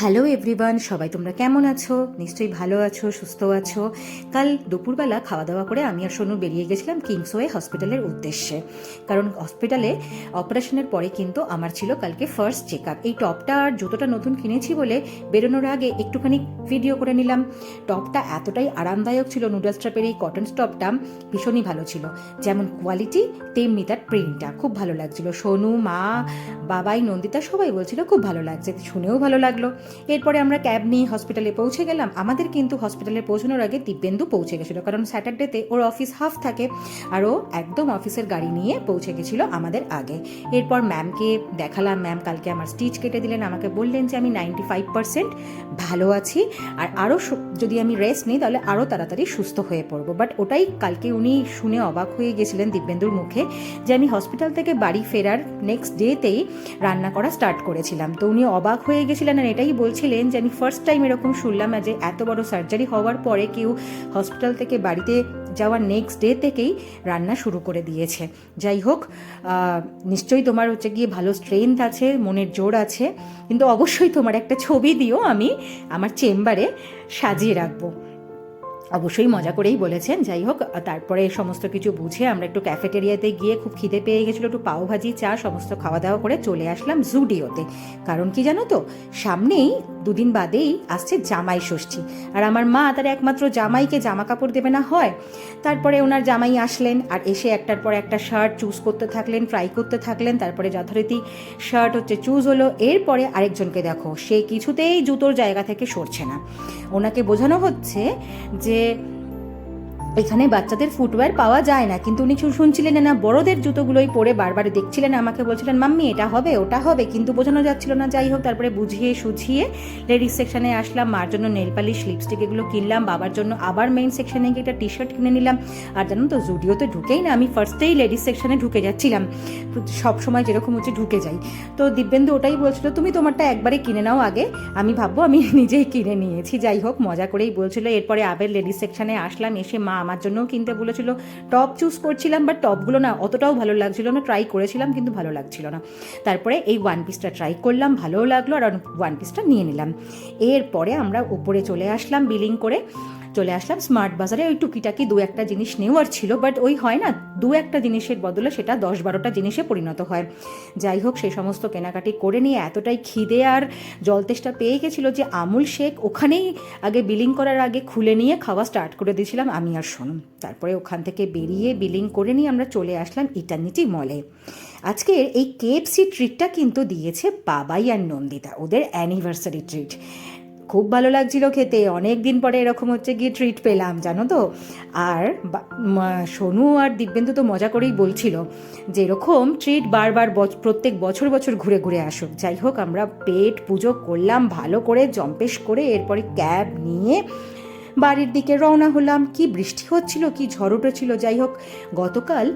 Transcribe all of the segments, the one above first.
Hello everyone, সবাই তোমরা কেমন আছো? নিশ্চয়ই ভালো আছো, সুস্থ আছো। কাল দুপুরবেলা খাওয়া দাওয়া করে আমি আর সোনু বেরিয়ে গেছিলাম কিংসওয়ে হসপিটালের উদ্দেশ্যে। কারণ হসপিটালে অপারেশনের পরে কিন্তু আমার ছিল কালকে ফার্স্ট চেক আপ। এই টপটা আর জুতোটা নতুন কিনেছি বলে বেরোনোর আগে একটুখানি ভিডিও করে নিলাম। টপটা এতটাই আরামদায়ক ছিল, নুডলস ট্রাপের এই কটন টপটা ভীষণই ভালো ছিল। যেমন কোয়ালিটি তেমনি তার প্রিন্টটা খুব ভালো লাগছিল। সোনু, মা, বাবাই, নন্দিতা সবাই বলছিল খুব ভালো লাগছে, শুনেও ভালো লাগলো। এরপরে আমরা ক্যাব নিয়ে হসপিটালে পৌঁছে গেলাম। আমাদের কিন্তু হসপিটালে পৌঁছানোর আগে দিব্যেন্দু পৌঁছে গেছিলো, কারণ স্যাটারডেতে ওর অফিস হাফ থাকে আর ও একদম অফিসের গাড়ি নিয়ে পৌঁছে গেছিলো আমাদের আগে। এরপর ম্যামকে দেখালাম। ম্যাম কালকে আমার স্টিচ কেটে দিলেন, আমাকে বললেন যে আমি 95% ভালো আছি, আর আরও যদি আমি রেস্ট নিই তাহলে আরও তাড়াতাড়ি সুস্থ হয়ে পড়বো। বাট ওটাই কালকে উনি শুনে অবাক হয়ে গেছিলেন দিব্যেন্দুর মুখে, যে আমি হসপিটাল থেকে বাড়ি ফেরার নেক্সট ডেতেই রান্না করা স্টার্ট করেছিলাম। তো উনি অবাক হয়ে গেছিলেন আর এটাই বলছিলেন যে আমি ফার্স্ট টাইম এরকম শুনলাম যে এত বড় সার্জারি হওয়ার পরে কেউ হসপিটাল থেকে বাড়িতে যাওয়ার নেক্সট ডে থেকেই রান্না শুরু করে দিয়েছে। যাই হোক, নিশ্চয়ই তোমার গিয়ে ভালো স্ট্রেংথ আছে, মনের জোর আছে, কিন্তু অবশ্যই তোমার একটা ছবি দিও, আমি আমার চেম্বারে সাজিয়ে রাখবো। অবশ্যই মজা করেই বলেছেন। যাই হোক, তারপরে সমস্ত কিছু বুঝে আমরা একটু ক্যাফেটেরিয়াতে গিয়ে, খুব খিদে পেয়ে গেছিলো, একটু পাওভাজি, চা সমস্ত খাওয়া দাওয়া করে চলে আসলাম জুডিওতে। কারণ কি জানো তো, সামনেই দুদিন বাদেই আসছে জামাই ষষ্ঠী, আর আমার মা তার একমাত্র জামাইকে জামা কাপড় দেবে না হয়। তারপরে ওনার জামাই আসলেন আর এসে একটার পর একটা শার্ট চুজ করতে থাকলেন, ট্রাই করতে থাকলেন। তারপরে যথারীতি শার্ট চুজ হলো। এরপরে আরেকজনকে দেখো, সে কিছুতেই জুতোর জায়গা থেকে সরছে না। ওনাকে বোঝানো হচ্ছে যে এখানে বাচ্চাদের ফুটওয়্যার পাওয়া যায় না, কিন্তু উনি শুনছিলেন না, বড়দের জুতোগুলোই পরে বারবার দেখছিলেন, আমাকে বলছিলেন মাম্মি এটা হবে ওটা হবে, কিন্তু বোঝানো যাচ্ছিল না। যাই হোক, তারপরে বুঝিয়ে সুঝিয়ে লেডিস সেকশনে আসলাম। মার জন্য নেল পালিশ, লিপস্টিক এগুলো কিনলাম, বাবার জন্য আবার মেইন সেকশনে গিয়ে একটা টি শার্ট কিনে নিলাম। আর জানো তো, জুডিওতে ঢুকেই না আমি ফার্স্টেই লেডিস সেকশনে ঢুকে যাচ্ছিলাম, সব সময় যেরকম ঢুকে যাই। তো দিব্যেন্দু ওটাই বলছিল, তুমি তোমারটা একবারে কিনে নাও আগে, আমি ভাববো আমি নিজেই কিনে নিয়েছি। যাই হোক, মজা করেই বলছিল। এরপরে আবার লেডিস সেকশনে আসলাম, এসে মা আমার জন্যও কিনতে বলেছিল। টপ চুজ করছিলাম, বাট টপগুলো না অতটাও ভালো লাগছিল না। ট্রাই করেছিলাম কিন্তু ভালো লাগছিল না। তারপরে এই ওয়ান পিসটা ট্রাই করলাম, ভালোও লাগলো, আর ওয়ান পিসটা নিয়ে নিলাম। এরপরে আমরা উপরে চলে আসলাম, বিলিং করে চলে আসলাম স্মার্ট বাজারে। ওই টুকিটাকি দু একটা জিনিস নেওয়ার ছিল, বাট ওই হয় না, দু একটা জিনিসের বদলে সেটা 10-12টা জিনিসে পরিণত হয়। যাই হোক, সেই সমস্ত কেনাকাটি করে নিয়ে এতটাই খিদে আর জলতেষ্টা পেয়ে গেছিলো যে আমুল শেক ওখানেই আগে বিলিং করার আগে খুলে নিয়ে খাওয়া স্টার্ট করে দিয়েছিলাম আমি আর সোনম। তারপরে ওখান থেকে বেরিয়ে বিলিং করে নিয়ে আমরা চলে আসলাম ইটার্নিটি মলে। আজকের এই কেএফসি ট্রিটটা কিন্তু দিয়েছে বাবাই আর নন্দিতা, ওদের অ্যানিভার্সারি ট্রিট। খুব ভালো লাগছিল খেতে, অনেক দিন পরে এরকম গিয়ে ট্রিট পেলাম, জানো তো। আর সোনু আর দিব্যেন্দু তো মজা করেই বলছিল যে এরকম ট্রিট বারবার প্রত্যেক বছর বছর ঘুরে ঘুরে আসুক। যাই হোক, আমরা পেট পুজো করলাম ভালো করে, জম্পেশ করে। এরপরে ক্যাব নিয়ে বাড়ির দিকে রওনা হলাম। কি বৃষ্টি হচ্ছিল, কি ঝড় উঠেছিল। যাই হোক, গতকাল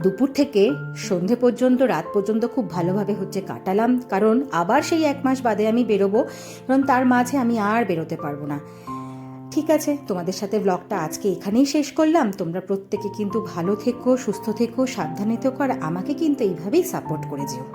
দুপুর থেকে সন্ধে পর্যন্ত, রাত পর্যন্ত খুব ভালোভাবে কাটালাম, কারণ আবার সেই 1 মাস বাদে আমি বেরোবো, কারণ তার মাঝে আমি আর বেরোতে পারবো না। ঠিক আছে, তোমাদের সাথে ব্লগটা আজকে এখানেই শেষ করলাম। তোমরা প্রত্যেকে কিন্তু ভালো থেকো, সুস্থ থেকো, সাবধানে থেকো, আর আমাকে কিন্তু এইভাবেই সাপোর্ট করে যেও।